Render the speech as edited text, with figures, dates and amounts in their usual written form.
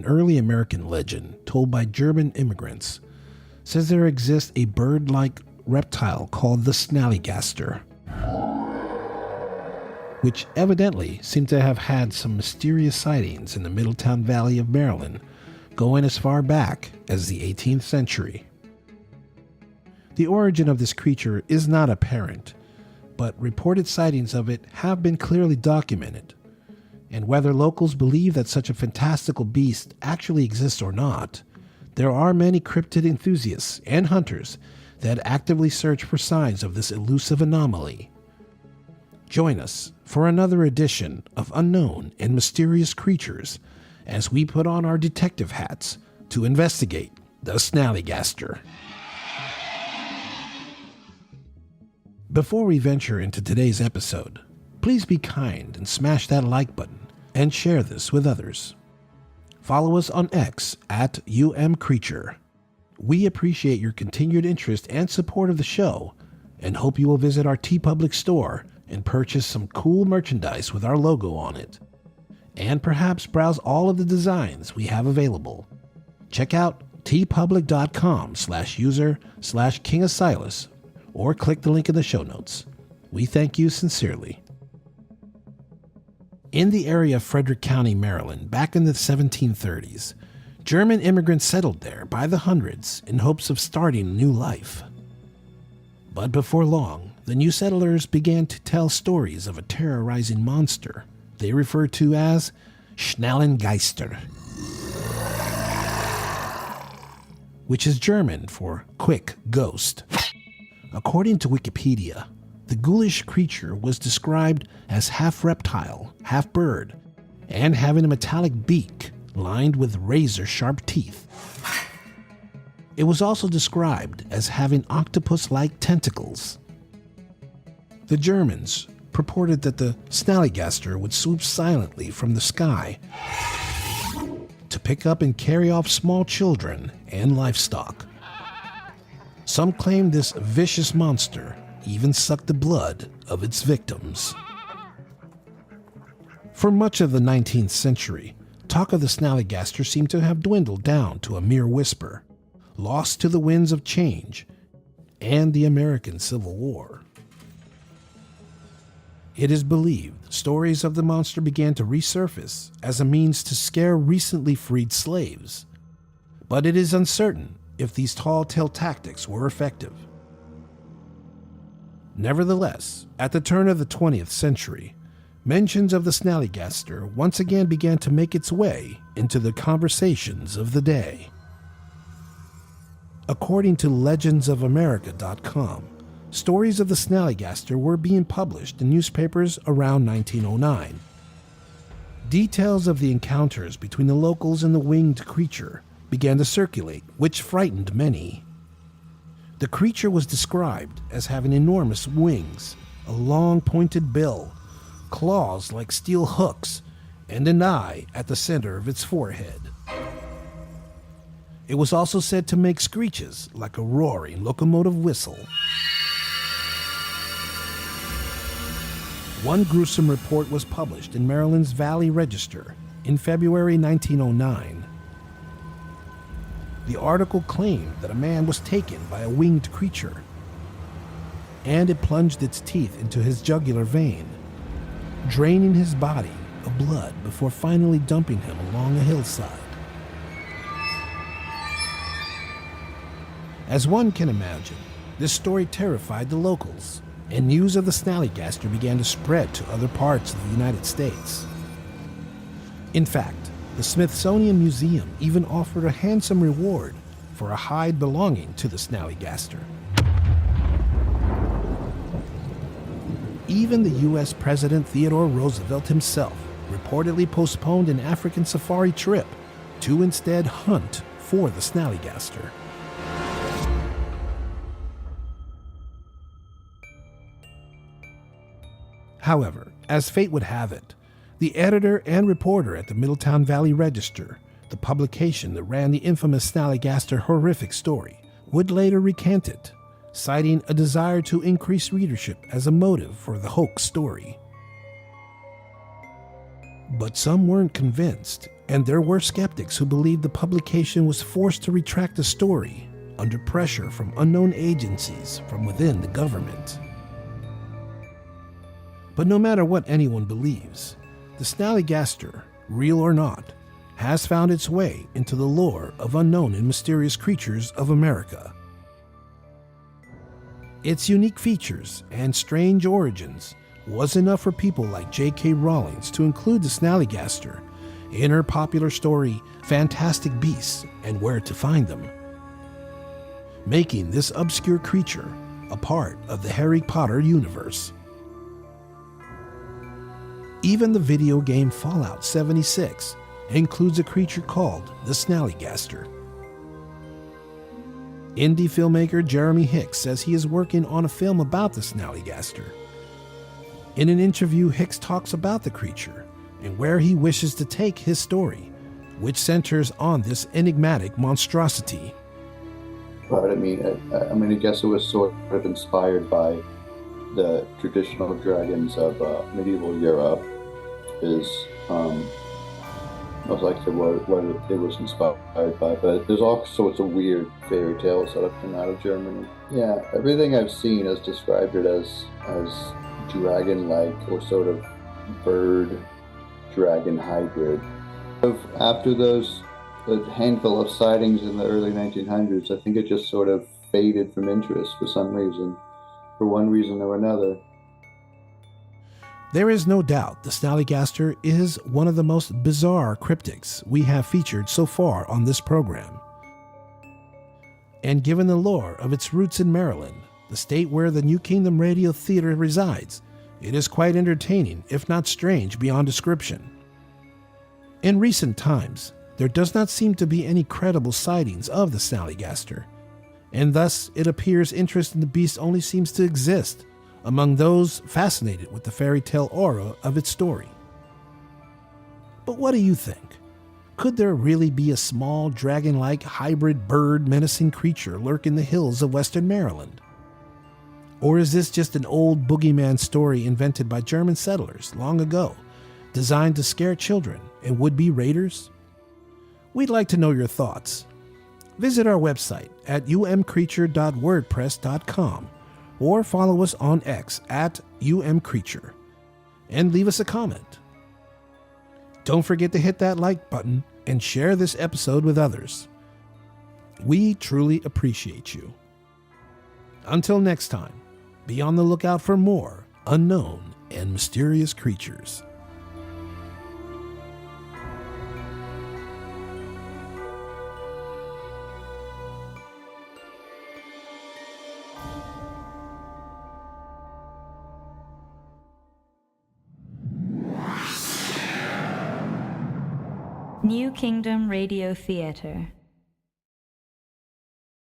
an early American legend told by German immigrants says there exists a bird-like reptile called the Snallygaster, which evidently seemed to have had some mysterious sightings in the Middletown Valley of Maryland, going as far back as the 18th century. The origin of this creature is not apparent, but reported sightings of it have been clearly documented, and whether locals believe that such a fantastical beast actually exists or not, there are many cryptid enthusiasts and hunters that actively search for signs of this elusive anomaly. Join us for another edition of Unknown and Mysterious Creatures as we put on our detective hats to investigate the Snallygaster. Before we venture into today's episode, please be kind and smash that like button and share this with others. Follow us on X at UMCreature. We appreciate your continued interest and support of the show and hope you will visit our TeePublic store and purchase some cool merchandise with our logo on it. And perhaps browse all of the designs we have available. Check out teepublic.com/user/KingOfSilas or click the link in the show notes. We thank you sincerely. In the area of Frederick County, Maryland, back in the 1730s, German immigrants settled there by the hundreds in hopes of starting a new life. But before long, the new settlers began to tell stories of a terrorizing monster they referred to as Schnellgeister, which is German for quick ghost. According to Wikipedia, the ghoulish creature was described as half-reptile, half-bird, and having a metallic beak lined with razor-sharp teeth. It was also described as having octopus-like tentacles. The Germans purported that the Snallygaster would swoop silently from the sky to pick up and carry off small children and livestock. Some claimed this vicious monster even sucked the blood of its victims. For much of the 19th century, talk of the Snallygaster seemed to have dwindled down to a mere whisper, lost to the winds of change and the American Civil War. It is believed stories of the monster began to resurface as a means to scare recently freed slaves, but it is uncertain if these tall tale tactics were effective. Nevertheless, at the turn of the 20th century, mentions of the Snallygaster once again began to make its way into the conversations of the day. According to legendsofamerica.com, stories of the Snallygaster were being published in newspapers around 1909. Details of the encounters between the locals and the winged creature began to circulate, which frightened many. The creature was described as having enormous wings, a long pointed bill, claws like steel hooks, and an eye at the center of its forehead. It was also said to make screeches like a roaring locomotive whistle. One gruesome report was published in Maryland's Valley Register in February 1909. The article claimed that a man was taken by a winged creature, and it plunged its teeth into his jugular vein, draining his body of blood before finally dumping him along a hillside. As one can imagine, this story terrified the locals, and news of the Snallygaster began to spread to other parts of the United States. In fact, the Smithsonian Museum even offered a handsome reward for a hide belonging to the Snallygaster. Even the U.S. President Theodore Roosevelt himself reportedly postponed an African safari trip to instead hunt for the Snallygaster. However, as fate would have it, the editor and reporter at the Middletown Valley Register, the publication that ran the infamous Snallygaster horrific story, would later recant it, citing a desire to increase readership as a motive for the hoax story. But some weren't convinced And there were skeptics who believed the publication was forced to retract the story under pressure from unknown agencies from within the government. But no matter what anyone believes, the Snallygaster, real or not, has found its way into the lore of unknown and mysterious creatures of America. Its unique features and strange origins was enough for people like J.K. Rowling to include the Snallygaster in her popular story Fantastic Beasts and Where to Find Them, making this obscure creature a part of the Harry Potter universe. Even the video game Fallout 76 includes a creature called the Snallygaster. Indie filmmaker Jeremy Hicks says he is working on a film about the Snallygaster. In an interview, Hicks talks about the creature and where he wishes to take his story, which centers on this enigmatic monstrosity. But I guess it was sort of inspired by the traditional dragons of medieval Europe. Is most likely what it was inspired by. But there's all sorts of weird fairy tales that have come out of Germany. Yeah, everything I've seen has described it as dragon-like or sort of bird-dragon hybrid. After a handful of sightings in the early 1900s, I think it just sort of faded from interest for some reason, for one reason or another. There is no doubt the Snallygaster is one of the most bizarre cryptids we have featured so far on this program. And given the lore of its roots in Maryland, the state where the New Kingdom Radio Theater resides, it is quite entertaining, if not strange beyond description. In recent times, there does not seem to be any credible sightings of the Snallygaster, and thus it appears interest in the beast only seems to exist among those fascinated with the fairy tale aura of its story. But what do you think? Could there really be a small dragon-like hybrid bird menacing creature lurk in the hills of western Maryland? Or is this just an old boogeyman story invented by German settlers long ago, designed to scare children and would-be raiders? We'd like to know your thoughts. Visit our website at umcreature.wordpress.com or follow us on X at umcreature and leave us a comment. Don't forget to hit that like button and share this episode with others. We truly appreciate you. Until next time, be on the lookout for more unknown and mysterious creatures. New Kingdom Radio Theater.